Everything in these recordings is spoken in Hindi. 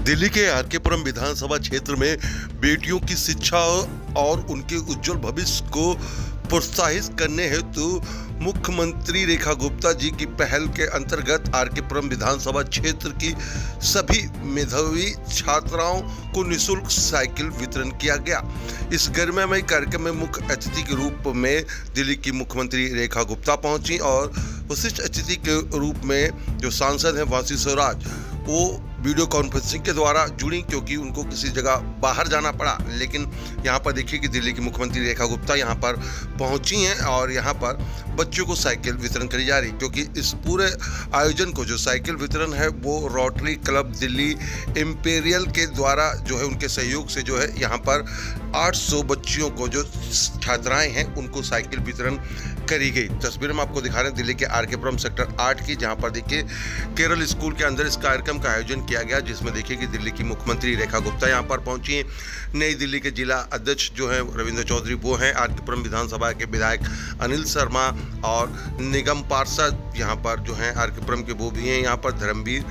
दिल्ली के आरके पुरम विधानसभा क्षेत्र में बेटियों की शिक्षा और उनके उज्जवल भविष्य को प्रोत्साहित करने हेतु मुख्यमंत्री रेखा गुप्ता जी की पहल के अंतर्गत आरके पुरम विधानसभा क्षेत्र की सभी मेधावी छात्राओं को निःशुल्क साइकिल वितरण किया गया। इस गरिमामय कार्यक्रम में मुख्य अतिथि के रूप में दिल्ली की मुख्यमंत्री रेखा गुप्ता पहुंची और विशिष्ट अतिथि के रूप में जो सांसद हैं वासी स्वराज वो वीडियो कॉन्फ्रेंसिंग के द्वारा जुड़ी, क्योंकि उनको किसी जगह बाहर जाना पड़ा। लेकिन यहाँ पर देखिए कि दिल्ली की मुख्यमंत्री रेखा गुप्ता यहाँ पर पहुँची हैं और यहाँ पर बच्चों को साइकिल वितरण करी जा रही, क्योंकि इस पूरे आयोजन को जो साइकिल वितरण है वो रोटरी क्लब दिल्ली इम्पीरियल के द्वारा जो है उनके सहयोग से जो है यहाँ पर 800 बच्चियों को जो छात्राएं हैं उनको साइकिल वितरण करी गई। तस्वीर में आपको दिखा रहे हैं दिल्ली के आरके पुरम सेक्टर 8 की, जहां पर देखिए केरल स्कूल के अंदर इस कार्यक्रम का आयोजन किया गया, जिसमें देखिए कि दिल्ली की मुख्यमंत्री रेखा गुप्ता यहां पर पहुंची हैं। नई दिल्ली के जिला अध्यक्ष जो हैं रविंद्र चौधरी वो हैं, आरके पुरम विधानसभा के विधायक अनिल शर्मा और निगम पार्षद यहाँ पर जो हैं आरके पुरम के वो भी हैं, यहाँ पर धर्मवीर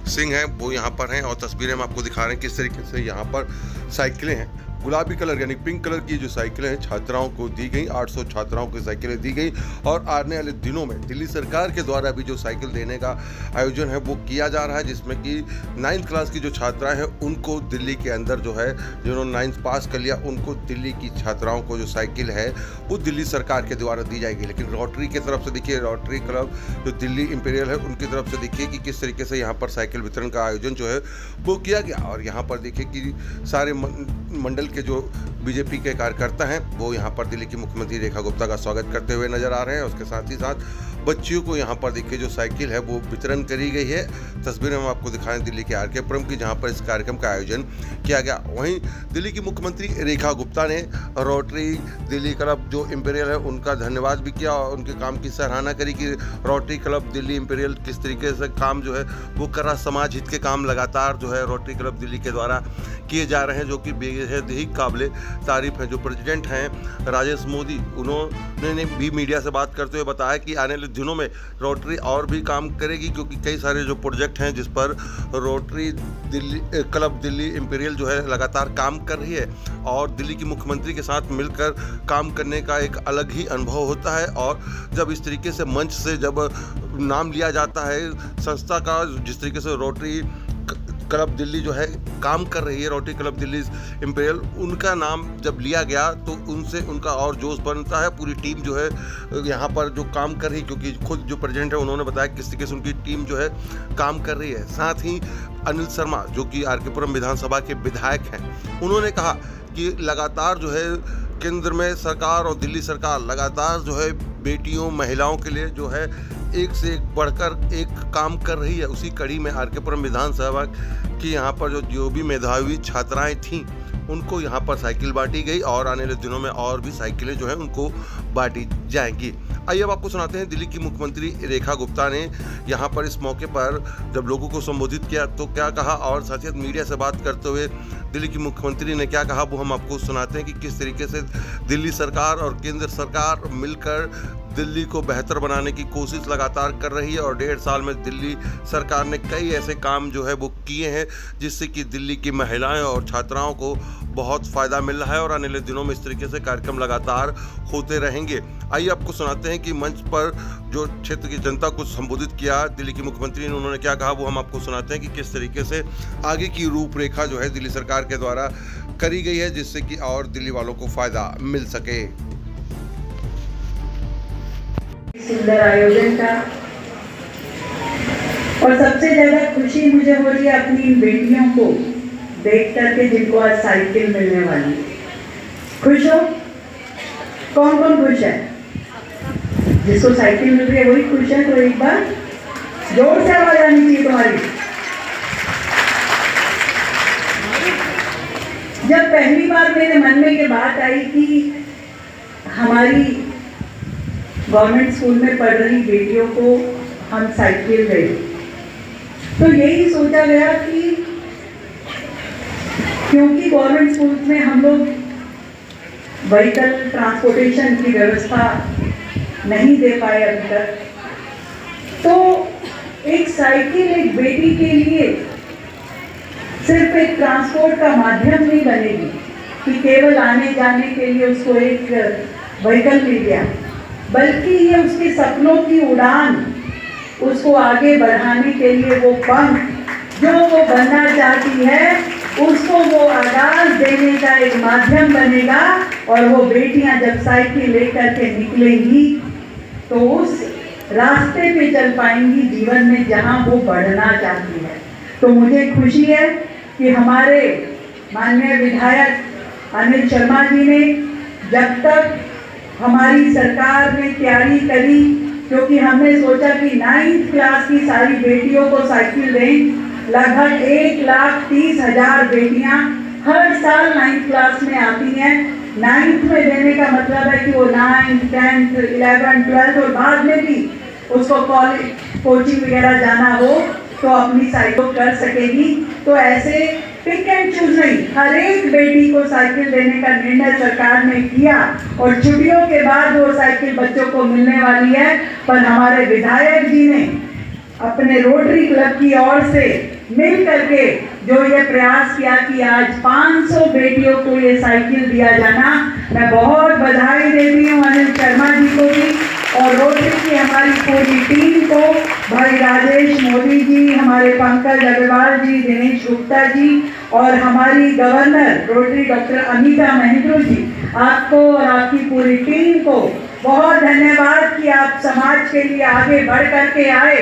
सिंह हैं वो यहाँ पर हैं। और तस्वीरें हम आपको दिखा रहे हैं किस तरीके से यहाँ पर साइकिलें हैं, गुलाबी कलर यानी पिंक कलर की जो साइकिलें हैं छात्राओं को दी गई, 800 छात्राओं को साइकिलें दी गई। और आने वाले दिनों में दिल्ली सरकार के द्वारा भी जो साइकिल देने का आयोजन है वो किया जा रहा है, जिसमें कि 9th क्लास की जो छात्राएं हैं उनको दिल्ली के अंदर जो है जिन्होंने 9th पास कर लिया उनको दिल्ली की छात्राओं को जो साइकिल है वो दिल्ली सरकार के द्वारा दी जाएगी। लेकिन रोटरी की तरफ से देखिए, रोटरी क्लब जो दिल्ली इम्पीरियल है उनकी तरफ से देखिए कि किस तरीके से यहाँ पर साइकिल वितरण का आयोजन जो है वो किया गया। और यहाँ पर देखिए कि सारे मंडल के जो बीजेपी के कार्यकर्ता हैं वो यहाँ पर दिल्ली की मुख्यमंत्री रेखा गुप्ता का स्वागत करते हुए नजर आ रहे हैं। उसके साथ ही साथ बच्चियों को यहाँ पर देखिए जो साइकिल है वो वितरण करी गई है। तस्वीरें हम आपको दिखाएं दिल्ली के आरके पुरम की, जहाँ पर इस कार्यक्रम का आयोजन किया गया। वहीं दिल्ली की मुख्यमंत्री रेखा गुप्ता ने रोटरी दिल्ली क्लब जो इम्पीरियल है उनका धन्यवाद भी किया और उनके काम की सराहना करी कि रोटरी क्लब दिल्ली इम्पीरियल किस तरीके से काम जो है वो कर रहा। समाज हित के काम लगातार जो है रोटरी क्लब दिल्ली के द्वारा किए जा रहे हैं, जो कि बेहद ही काबिले तारीफ है। जो प्रेसिडेंट हैं राजेश मोदी, उन्होंने भी मीडिया से बात करते हुए बताया कि आने वाले दिनों में रोटरी और भी काम करेगी, क्योंकि कई सारे जो प्रोजेक्ट हैं जिस पर rotary Delhi club Delhi imperial जो है लगातार काम कर रही है। और दिल्ली की मुख्यमंत्री के साथ मिलकर काम करने का एक अलग ही अनुभव होता है। और जब इस तरीके से मंच से जब नाम लिया जाता है संस्था का, जिस तरीके से रोटरी क्लब दिल्ली जो है काम कर रही है, रोटरी क्लब दिल्ली इम्पीरियल, उनका नाम जब लिया गया तो उनसे उनका और जोश बनता है। पूरी टीम जो है यहाँ पर जो काम कर रही, क्योंकि खुद जो प्रेसिडेंट है उन्होंने बताया किस तरीके से उनकी टीम जो है काम कर रही है। साथ ही अनिल शर्मा जो कि आरके पुरम विधानसभा के विधायक हैं, उन्होंने कहा कि लगातार जो है केंद्र में सरकार और दिल्ली सरकार लगातार जो है बेटियों महिलाओं के लिए जो है एक से एक बढ़कर एक काम कर रही है। उसी कड़ी में आरके पुरम विधानसभा की यहाँ पर जो भी मेधावी छात्राएं थीं उनको यहाँ पर साइकिल बांटी गई और आने वाले दिनों में और भी साइकिलें जो हैं उनको बांटी जाएंगी। आइए अब आपको सुनाते हैं दिल्ली की मुख्यमंत्री रेखा गुप्ता ने यहाँ पर इस मौके पर जब लोगों को संबोधित किया तो क्या कहा, और साथ ही मीडिया से बात करते हुए दिल्ली की मुख्यमंत्री ने क्या कहा वो हम आपको सुनाते हैं कि किस तरीके से दिल्ली सरकार और केंद्र सरकार मिलकर दिल्ली को बेहतर बनाने की कोशिश लगातार कर रही है। और 1.5 साल में दिल्ली सरकार ने कई ऐसे काम जो है वो किए हैं जिससे कि दिल्ली की महिलाएं और छात्राओं को बहुत फ़ायदा मिल रहा है। और आने वाले दिनों में इस तरीके से कार्यक्रम लगातार होते रहेंगे। आइए आपको सुनाते हैं कि मंच पर जो क्षेत्र की जनता को संबोधित किया दिल्ली की मुख्यमंत्री ने, उन्होंने क्या कहा वो हम आपको सुनाते हैं कि किस तरीके से आगे की रूपरेखा जो है दिल्ली सरकार के द्वारा करी गई है, जिससे कि और दिल्ली वालों को फ़ायदा मिल सके। सुंदर आयोजन का, और सबसे ज्यादा खुशी मुझे हो रही है अपनी इन बेटियों को देख करके जिनको आज साइकिल मिलने वाली। खुश हो? कौन कौन खुश है? जिसको साइकिल मिल रही है वही खुश है। तो एक बार जोर से आवाज आनी चाहिए तुम्हारी। जब पहली बार मेरे मन में ये बात आई कि हमारी गवर्नमेंट स्कूल में पढ़ रही बेटियों को हम साइकिल दें, तो यही सोचा गया कि क्योंकि गवर्नमेंट स्कूल में हम लोग व्हीकल ट्रांसपोर्टेशन की व्यवस्था नहीं दे पाए अभी तक, तो एक साइकिल एक बेटी के लिए सिर्फ एक ट्रांसपोर्ट का माध्यम नहीं बनेगी कि केवल आने जाने के लिए उसको एक व्हीकल मिल गया, बल्कि ये उसके सपनों की उड़ान, उसको आगे बढ़ाने के लिए वो पंख जो वो बनना चाहती है उसको वो आगाज देने का एक माध्यम बनेगा। और वो बेटियां जब साइकिल लेकर के निकलेंगी तो उस रास्ते पे चल पाएंगी जीवन में जहां वो बढ़ना चाहती है। तो मुझे खुशी है कि हमारे माननीय विधायक अनिल शर्मा जी ने, जब तक हमारी सरकार ने तैयारी करी, क्योंकि हमने सोचा कि 9th क्लास की सारी बेटियों को साइकिल दें, लगभग 1,30,000 बेटियां हर साल 9th क्लास में आती हैं। 9th में देने का मतलब है कि वो 9th, 10th, 11th, 12th और बाद में भी उसको कॉलेज कोचिंग वगैरह जाना हो तो अपनी साइकिल कर सकेगी। तो ऐसे पिक एंड चूज नहीं, हर एक बेटी को साइकिल देने का निर्णय सरकार ने किया और छुट्टियों के बाद वो साइकिल बच्चों को मिलने वाली है। पर हमारे विधायक जी ने अपने रोटरी क्लब की ओर से मिल करके जो ये प्रयास किया कि आज 500 बेटियों को ये साइकिल दिया जाना, मैं बहुत बधाई देती हूँ अनिल शर्मा जी को भी और रोटरी की हमारी पूरी टीम को, भाई राजेश मोदी जी, हमारे पंकज अग्रवाल जी, दिनेश गुप्ता जी और हमारी governor Rotary doctor Anita Mahendra ji, आपको और आपकी पूरी टीम को बहुत धन्यवाद कि आप समाज के लिए आगे बढ़ करके आए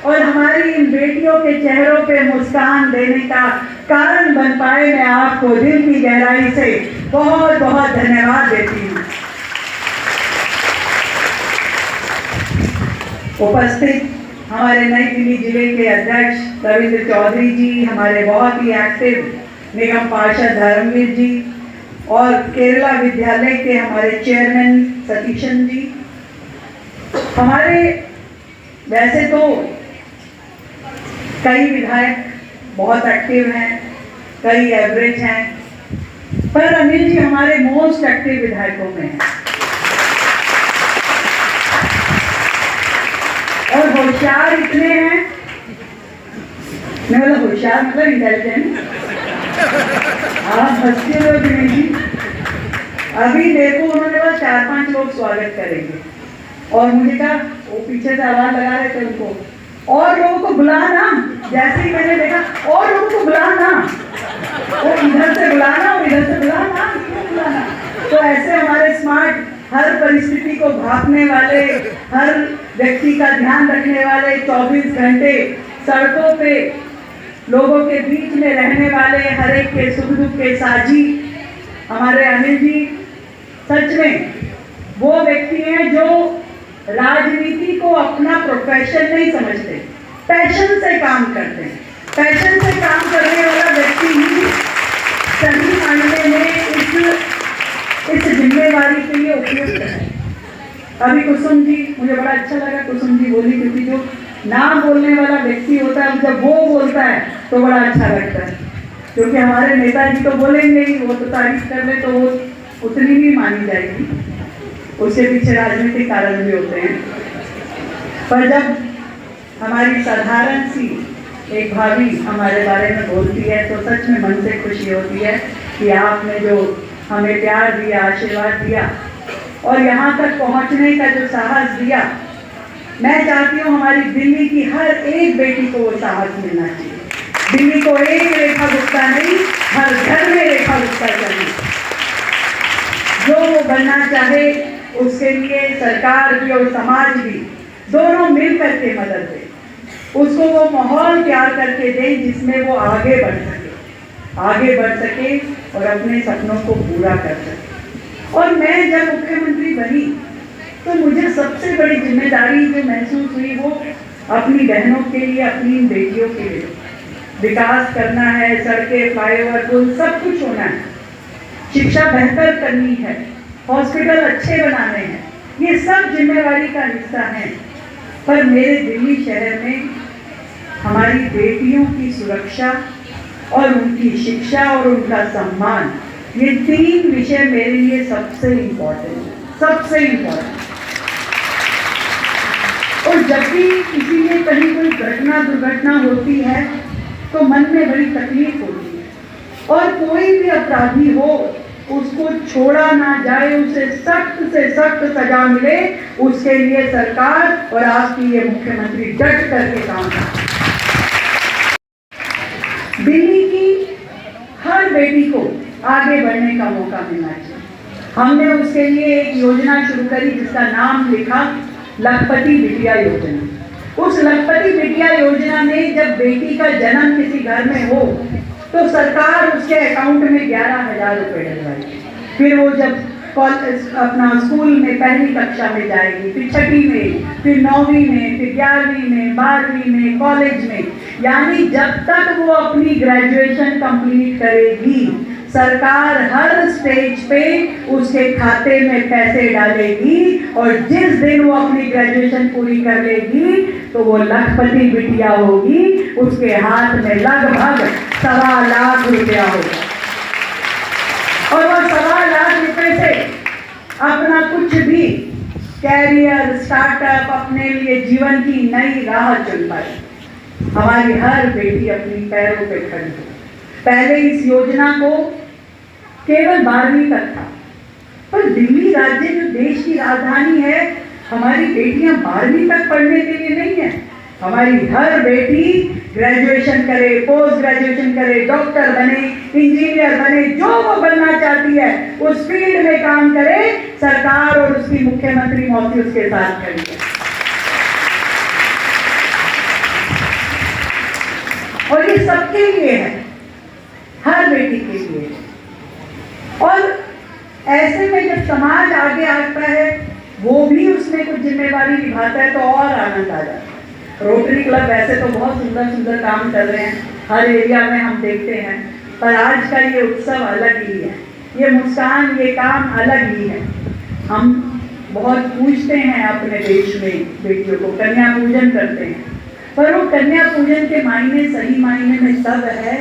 और हमारी इन बेटियों के चेहरों पे मुस्कान देने का कारण बन पाए। मैं आपको दिल की गहराई से बहुत बहुत धन्यवाद देती हूँ। उपस्थित हमारे नई दिल्ली जिले के अध्यक्ष रविंद्र चौधरी जी, हमारे बहुत ही एक्टिव निगम पार्षद धर्मवीर जी और केरला विद्यालय के हमारे चेयरमैन सतीशन जी। हमारे वैसे तो कई विधायक बहुत एक्टिव हैं, कई एवरेज हैं, पर अनिल जी हमारे मोस्ट एक्टिव विधायकों में हैं और होशियार इतने हैं, मैं बोला होशियार मतलब इंटेलिजेंट। आप हंसते हो दिनेश जी, अभी देखो उन्होंने बस 4-5 लोग स्वागत करेंगे और मुझे कहा, वो पीछे से आवाज लगा रहे थे उनको, और लोगों को बुलाना। जैसे ही मैंने देखा और लोगों को बुलाना, वो इधर से बुलाना और इधर से बुलाना। तो ऐसे हमारे स्मार्ट, हर परिस्थिति को भांपने वाले, हर व्यक्ति का ध्यान रखने वाले, 24 घंटे सड़कों पे लोगों के बीच में रहने वाले, हर एक के सुख दुख के साझी हमारे अनिल जी सच में वो व्यक्ति हैं जो राजनीति को अपना प्रोफेशन नहीं समझते, पैशन से काम करते हैं। पैशन से काम करने वाला व्यक्ति ही सही मायने में इस जिम्मेवारी के लिए उपयुक्त है। अभी कुसुम जी, मुझे बड़ा अच्छा लगा कुसुम जी बोली, क्योंकि जो ना बोलने वाला व्यक्ति होता है जब वो बोलता है तो बड़ा अच्छा लगता है, क्योंकि हमारे नेताजी तो बोलेंगे ही, वो तो तारीफ कर ले तो वो उतनी भी मानी जाएगी, उसके पीछे राजनीतिक कारण भी होते हैं। पर जब हमारी साधारण सी एक भाभी हमारे बारे में बोलती है तो सच में मन से खुशी होती है कि आपने जो हमें प्यार दिया, आशीर्वाद दिया और यहाँ तक पहुँचने का जो साहस दिया, मैं चाहती हूँ हमारी दिल्ली की हर एक बेटी को वो साहस मिलना चाहिए। दिल्ली को एक रेखा गुप्ता नहीं, हर घर में रेखा गुप्ता चाहिए। जो वो बनना चाहे उसके लिए सरकार भी और समाज भी दोनों मिल करके मदद दे, उसको वो माहौल तैयार करके दे जिसमें वो आगे बढ़ सके और अपने सपनों को पूरा कर सके। और मैं जब मुख्यमंत्री बनी तो मुझे सबसे बड़ी जिम्मेदारी जो महसूस हुई वो अपनी बहनों के लिए, अपनी बेटियों के लिए विकास करना है। सड़कें, फ्लाईओवर, पुल सब कुछ होना है, शिक्षा बेहतर करनी है, हॉस्पिटल अच्छे बनाने हैं, ये सब जिम्मेवारी का हिस्सा है। पर मेरे दिल्ली शहर में हमारी बेटियों की सुरक्षा और उनकी शिक्षा और उनका सम्मान, ये 3 विषय मेरे लिए सबसे इम्पोर्टेंट है, सबसे इम्पोर्टेंट। और जब भी किसी में कहीं कोई घटना दुर्घटना होती है तो मन में बड़ी तकलीफ होती है। और कोई भी अपराधी हो उसको छोड़ा ना जाए, उसे सख्त से सख्त सजा मिले, उसके लिए सरकार और आपकी ये मुख्यमंत्री डट करके काम करते हैं। दिल्ली की हर बेटी को आगे बढ़ने का मौका मिलना चाहिए। हमने उसके लिए एक योजना शुरू करी जिसका नाम लिखा लखपति बिटिया योजना। उस लखपति बिटिया योजना में जब बेटी का जन्म किसी घर में हो तो सरकार उसके अकाउंट में 11,000 रुपए डलवाएगी। फिर वो जब अपना स्कूल में पहली कक्षा में जाएगी, फिर छठी में, फिर 9वीं में, फिर 11वीं में, 12वीं में, कॉलेज में, यानी जब तक वो अपनी ग्रेजुएशन कंप्लीट करेगी सरकार हर स्टेज पे उसके खाते में पैसे डालेगी और जिस दिन वो अपनी ग्रेजुएशन पूरी कर लेगी तो वो लखपति बिटिया होगी, उसके हाथ में लगभग 1.25 लाख रुपया होगा और वो 1.25 लाख रुपए से अपना कुछ भी कैरियर, स्टार्टअप, अपने लिए जीवन की नई राह चुन पाए। हमारी हर बेटी अपनी पैरों पे खड़ी हो। पहले इस योजना को केवल 12वीं तक था, पर दिल्ली राज्य जो देश की राजधानी है, हमारी बेटियां 12वीं तक पढ़ने के लिए नहीं है। हमारी हर बेटी ग्रेजुएशन करे, पोस्ट ग्रेजुएशन करे, डॉक्टर बने, इंजीनियर बने, जो वो बनना चाहती है उस फील्ड में काम करे, सरकार और उसकी मुख्यमंत्री मौसी उसके साथ खड़ी है। और ये सबके लिए है, हर बेटी के लिए। और ऐसे में जब समाज आगे आता है, वो भी उसमें कुछ जिम्मेवारी निभाता है तो और आनंद आ जाता है। रोटरी क्लब वैसे तो बहुत सुंदर सुंदर काम कर रहे हैं, हर एरिया में हम देखते हैं, पर आज का ये उत्सव अलग ही है, ये मुस्कान, ये काम अलग ही है। हम बहुत पूजते हैं अपने देश में बेटियों को, कन्या पूजन करते हैं, पर वो कन्या पूजन के मायने सही मायने में तब है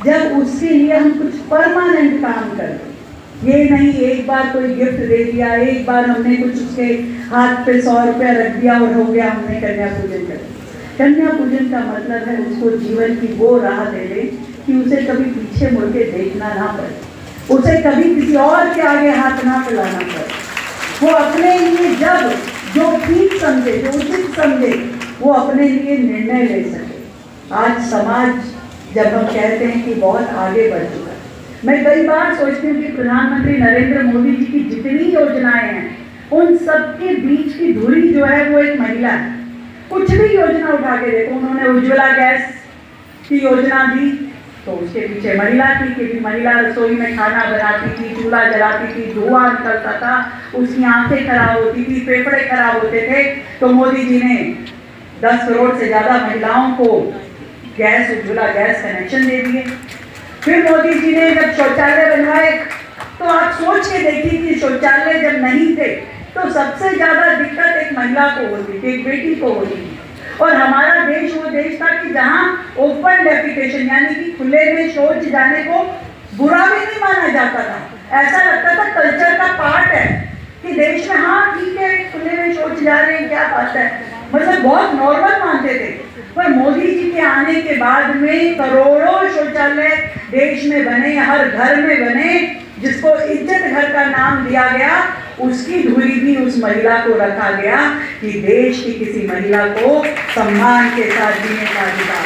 जब उसके लिए हम कुछ परमानेंट काम करें। ये नहीं एक बार कोई गिफ्ट दे दिया, एक बार हमने कुछ उसके हाथ पे 100 रुपया रख दिया और हो गया, हमने कन्या पूजन कर दिया। कन्या पूजन का मतलब है उसको जीवन की वो राह दे दे कि उसे कभी पीछे मुड़ के देखना ना पड़े, उसे कभी किसी और के आगे हाथ ना फैलाना पड़े। वो अपने लिए जब जो ठीक समझे, जो उचित समझे, वो अपने लिए निर्णय ले सके। आज समाज जब हम कहते हैं कि बहुत आगे बढ़ चुका है, मैं कई बार सोचती हूँ कि प्रधानमंत्री नरेंद्र मोदी जी की जितनी योजनाएं हैं उन सबके बीच की धुरी जो है वो एक महिला है। कुछ भी योजना उठा के देखो, उन्होंने उज्ज्वला गैस की योजना दी तो उसके पीछे महिला थी कि महिला रसोई में खाना बनाती थी, चूल्हा जलाती थी, धुआं निकलता था, उसकी आंखें खराब होती थी, फेफड़े खराब होते थे, तो मोदी जी ने 10 करोड़ से ज्यादा महिलाओं को गैस, उज्ज्वला गैस कनेक्शन दे दिए। फिर मोदी जी ने जब शौचालय बनवाए तो आप सोच के देखिए कि शौचालय जब नहीं थे तो सबसे ज्यादा दिक्कत एक महिला को होती थी, एक बेटी को होती थी। और हमारा देश वो देश था कि जहाँ ओपन डेफिकेशन यानी कि खुले में शौच जाने को बुरा भी नहीं माना जाता था, ऐसा लगता था कल्चर का पार्ट है कि देश में हाँ ठीक है खुले में शौच जा रहे हैं, क्या बात है, मतलब बहुत नॉर्मल मानते थे। पर मोदी जी के आने के बाद में करोड़ों शौचालय देश में बने, हर घर में बने, जिसको इज्जत घर का नाम दिया गया, उसकी धुरी भी उस महिला को रखा गया कि देश की किसी महिला को सम्मान के साथ जीने का अधिकार।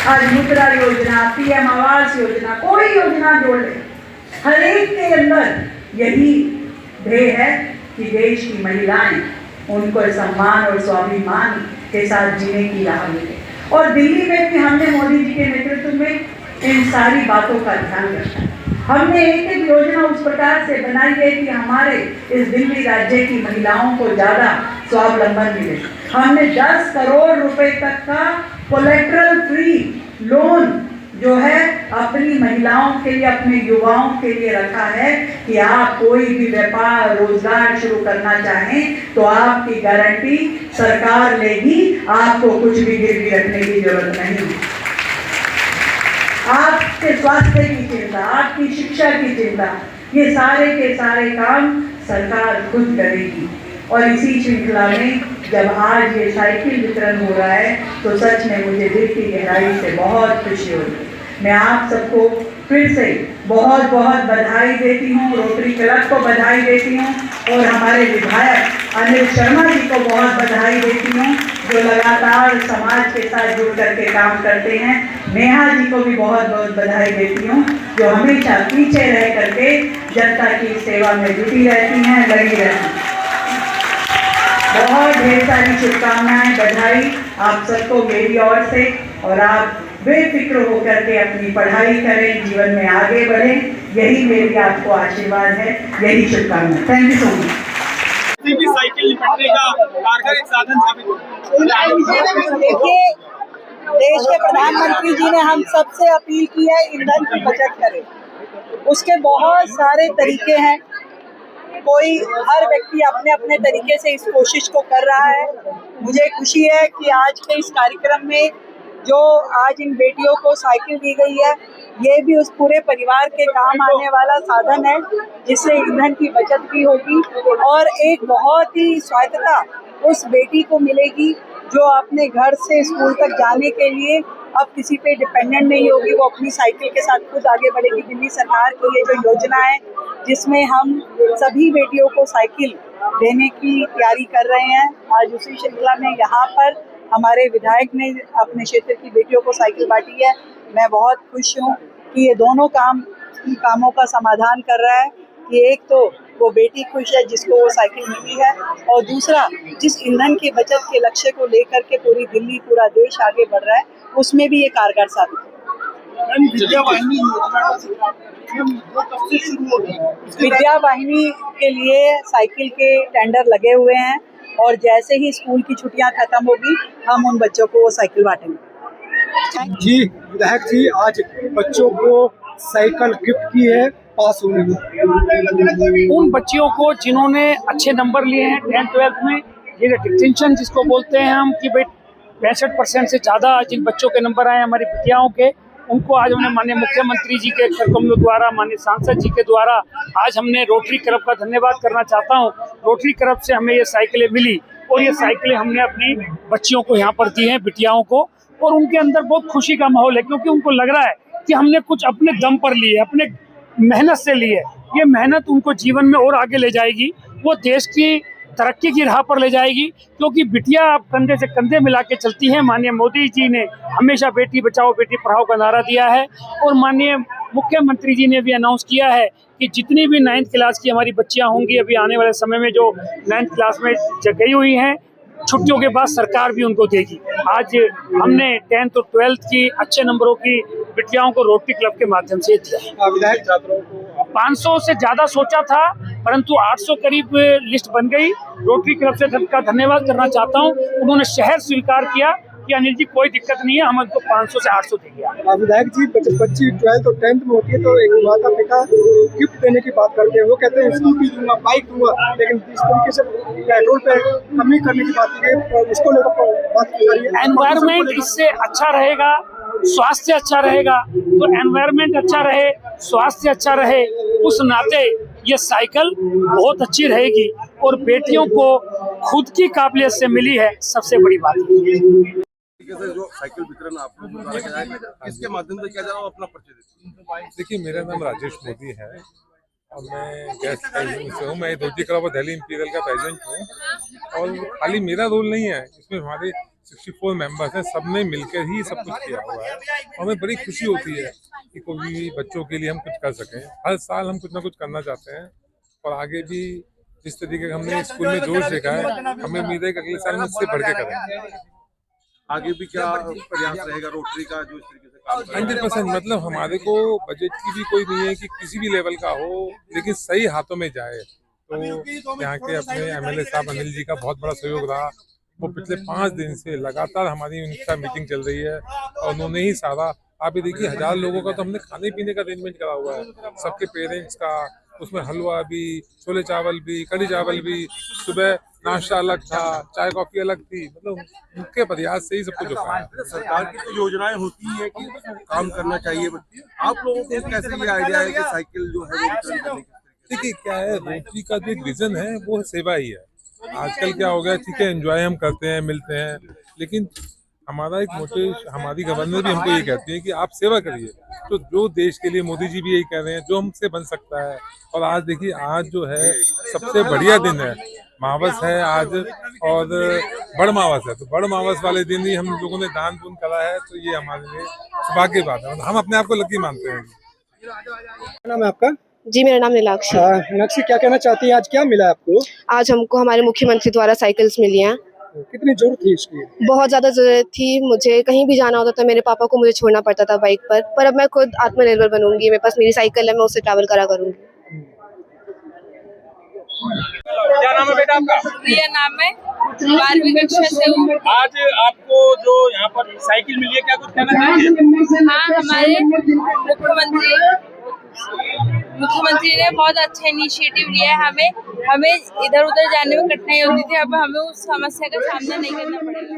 आज मुद्रा योजना, पीएम आवास योजना, कोई योजना जोड़ ले, हर एक के अंदर यही ध्येय है कि देश की महिलाएं उनको सम्मान और स्वाभिमान के साथ जीने की राह मिले। और दिल्ली में भी हमने मोदी जी के नेतृत्व में इन सारी बातों का ध्यान रखा। हमने एक एक योजना उस प्रकार से बनाई है कि हमारे इस दिल्ली राज्य की महिलाओं को ज्यादा स्वावलंबन मिले। हमने 10 करोड़ रुपए तक का कोलेटरल फ्री लोन जो है अपनी महिलाओं के लिए, अपने युवाओं के लिए रखा है कि आप कोई भी व्यापार, रोजगार शुरू करना चाहें तो आपकी गारंटी सरकार लेगी, आपको कुछ भी गिरवी रखने की जरूरत नहीं। आपके स्वास्थ्य की चिंता, आपकी शिक्षा की चिंता, ये सारे के सारे काम सरकार खुद करेगी। और इसी श्रृंखला में जब आज ये साइकिल वितरण हो रहा है तो सच में मुझे दिल की गहराई से बहुत खुशी हो रही है। मैं आप सबको फिर से बहुत बहुत बधाई देती हूँ, रोटरी क्लब को बधाई देती हूँ और हमारे विधायक अनिल शर्मा जी को बहुत बधाई देती हूँ जो लगातार समाज के साथ जुड़ करके काम करते हैं। नेहा जी को भी बहुत बहुत बधाई देती हूँ जो हमेशा पीछे रह करके जनता की सेवा में जुटी रहती हैं, लगी रहती हैं। बहुत ढेर सारी शुभकामनाएं, बधाई आप सबको मेरी ओर से, और आप बेफिक्र होकर के अपनी पढ़ाई करें, जीवन में आगे बढ़ें, यही मेरी आपको आशीर्वाद है, यही शुभकामनाएं। Thank you so much. Cycle निपटने का कारगर एक साधन साबित होगा। देखिए, देश के प्रधानमंत्री जी ने हम सबसे अपील की है ईंधन की बचत करें। उसके बहुत सारे तरीके हैं, कोई हर व्यक्ति अपने अपने तरीके से इस कोशिश को कर रहा है। मुझे खुशी है कि आज के इस कार्यक्रम में जो आज इन बेटियों को साइकिल दी गई है, ये भी उस पूरे परिवार के काम आने वाला साधन है जिससे ईंधन की बचत भी होगी और एक बहुत ही स्वायत्तता उस बेटी को मिलेगी जो अपने घर से स्कूल तक जाने के लिए अब किसी पे डिपेंडेंट नहीं होगी, वो अपनी साइकिल के साथ खुद आगे बढ़ेगी। दिल्ली सरकार की ये जो योजना है जिसमें हम सभी बेटियों को साइकिल देने की तैयारी कर रहे हैं, आज उसी श्रृंखला में यहाँ पर हमारे विधायक ने अपने क्षेत्र की बेटियों को साइकिल बांटी है। मैं बहुत खुश हूँ कि ये दोनों कामों का समाधान कर रहा है कि एक तो वो बेटी खुश है जिसको वो साइकिल मिली है, और दूसरा जिस ईंधन की बचत के लक्ष्य को लेकर के पूरी दिल्ली, पूरा देश आगे बढ़ रहा है, उसमें भी ये कारगर साबित है। विद्या वाहिनी के लिए साइकिल के टेंडर लगे हुए हैं और जैसे ही स्कूल की छुट्टियां खत्म होगी हम उन बच्चों को वो साइकिल बांटेंगे। जी विधायक जी, आज बच्चों को साइकिल गिफ्ट की है पास होने में। उन बच्चियों को जिन्होंने अच्छे नंबर लिए हैं 10th-12th में, ये डिस्टिंक्शन जिसको बोलते हैं हम कि भाई 65% से ज़्यादा जिन बच्चों के नंबर आए हमारी बिटियाओं के, उनको आज हमने माननीय मुख्यमंत्री जी के कमलों द्वारा, माननीय सांसद जी के द्वारा आज हमने रोटरी क्लब का धन्यवाद करना चाहता हूँ। रोटरी क्लब से हमें ये साइकिलें मिली और ये साइकिलें हमने अपनी बच्चियों को यहाँ पर दी हैं, बिटियाओं को, और उनके अंदर बहुत खुशी का माहौल है क्योंकि उनको लग रहा है कि हमने कुछ अपने दम पर लिए, अपने मेहनत से लिए। ये मेहनत उनको जीवन में और आगे ले जाएगी, वो देश की तरक्की की राह पर ले जाएगी क्योंकि बिटिया अब कंधे से कंधे मिला के चलती हैं। माननीय मोदी जी ने हमेशा बेटी बचाओ बेटी पढ़ाओ का नारा दिया है और माननीय मुख्यमंत्री जी ने भी अनाउंस किया है कि जितनी भी 9th क्लास की हमारी बच्चियां होंगी अभी आने वाले समय में जो 9th क्लास में गई हुई हैं, छुट्टियों के बाद सरकार भी उनको देगी। आज हमने 10th और 12th की अच्छे नंबरों की बिटियाओं को रोटरी क्लब के माध्यम से दिया। विधायक छात्रों को 500 से ज़्यादा सोचा था परंतु 800 करीब लिस्ट बन गई। रोटरी क्लब से का धन्यवाद करना चाहता हूँ, उन्होंने शहर स्वीकार किया कि अनिल जी कोई दिक्कत नहीं है, हम उनको 500 से 800 देंगे। विधायक जी, बच्ची 12th और 10th में होती है तो एक माता पिता गिफ्ट देने की बात करते हैं, वो कहते हैं स्कूटी दूंगा, बाइक दूंगा, लेकिन इस तरीके से पेट्रोल पे कमी करने की बात की है, इसको लेकर बात की जा रही है। एनवायरमेंट इससे अच्छा रहेगा, स्वास्थ्य अच्छा रहेगा, तो एनवायरमेंट अच्छा रहे, स्वास्थ्य अच्छा रहे, उस नाते ये साइकिल बहुत अच्छी रहेगी और बेटियों को खुद की काबिलियत से मिली है, सबसे बड़ी बात है। जो साइकिल वितरण आप लोगों द्वारा किया जाए, इसके माध्यम से क्या जाए अपना परिचय देते। देखिए, मेरा नाम राजेश मोदी है और मैं गेस्ट प्रेसिडेंट से हूँ। मैं rotary club of Delhi imperial का प्रेसिडेंट हूँ और खाली मेरा रोल नहीं है, इसमें हमारे 64 मेंबर्स हैं, सब ने मिलकर ही सब कुछ किया हुआ है। हमें बड़ी खुशी होती है कि कोई भी बच्चों के लिए हम कुछ कर सकें। हर साल हम कुछ ना कुछ करना चाहते हैं और आगे भी जिस तरीके का हमने स्कूल में जोश देखा है, हमें उम्मीद है कि अगले साल में इससे बढ़ के करेंगे। आगे भी क्या प्रयास रहेगा रोटरी का जो इस तरीके से काम कर रहा है? 100%, मतलब हमारे को बजट की भी कोई नहीं है कि किसी भी लेवल का हो, लेकिन सही हाथों में जाए। तो यहाँ के अपने MLA साहब अनिल जी का बहुत बड़ा सहयोग रहा। वो पिछले 5 दिन से लगातार हमारी उनका मीटिंग चल रही है और उन्होंने ही सारा, आप ये देखिए 1000 लोगों का तो हमने खाने पीने का अरेंजमेंट करा हुआ है, सबके पेरेंट्स का, उसमें हलवा भी, छोले चावल भी, कढ़ी चावल भी, सुबह नाश्ता अलग था, चाय कॉफी अलग थी, मतलब उनके प्रयास से ही सब कुछ होता है। सरकार की तो योजनाएं होती है कि काम करना चाहिए, आप लोगों को कैसे ये आइडिया है कि साइकिल जो है वो वितरण करने की? देखिए क्या है, रोटरी का जो विजन है वो सेवा ही है। आजकल क्या हो गया, ठीक है एंजॉय हम करते हैं, मिलते हैं, लेकिन हमारा एक मोटिव, हमारी गवर्नर भी हमको ये कहती है कि आप सेवा करिए। तो जो देश के लिए मोदी जी भी यही कह रहे हैं, जो हमसे बन सकता है। और आज देखिए, आज जो है सबसे बढ़िया दिन है, मावस है आज, और बड़ मावस है। तो बड़ मावस वाले दिन ही हम लोगों ने दान पुण्य करा है, तो ये हमारे लिए सौभाग्य की बात है। हम अपने आप को लकी मानते हैं। क्या नाम है आपका? जी, मेरा नाम नीलाक्षी। मीनाक्षी, क्या कहना चाहती हैं? आज क्या मिला आपको? आज हमको हमारे मुख्यमंत्री द्वारा साइकिल्स मिली हैं। कितनी जरूरत थी इसकी? बहुत ज़्यादा ज़रूरत थी। मुझे कहीं भी जाना होता था, मेरे पापा को मुझे छोड़ना पड़ता था बाइक पर अब मैं खुद आत्मनिर्भर बनूंगी। मेरे पास मेरी साइकिल है, मैं उससे ट्रैवल करा करूंगी। क्या नाम है बेटा आपका? प्रिया नाम है, 12वीं कक्षा से हूँ। आज आपको जो यहाँ पर साइकिल मिली है, क्या कुछ कहना चाहेंगे? हाँ, हमारे मुख्यमंत्री ने बहुत अच्छा इनिशिएटिव लिया है। हमें इधर उधर जाने में कठिनाई होती थी, अब हमें उस समस्या का सामना नहीं करना पड़ेगा।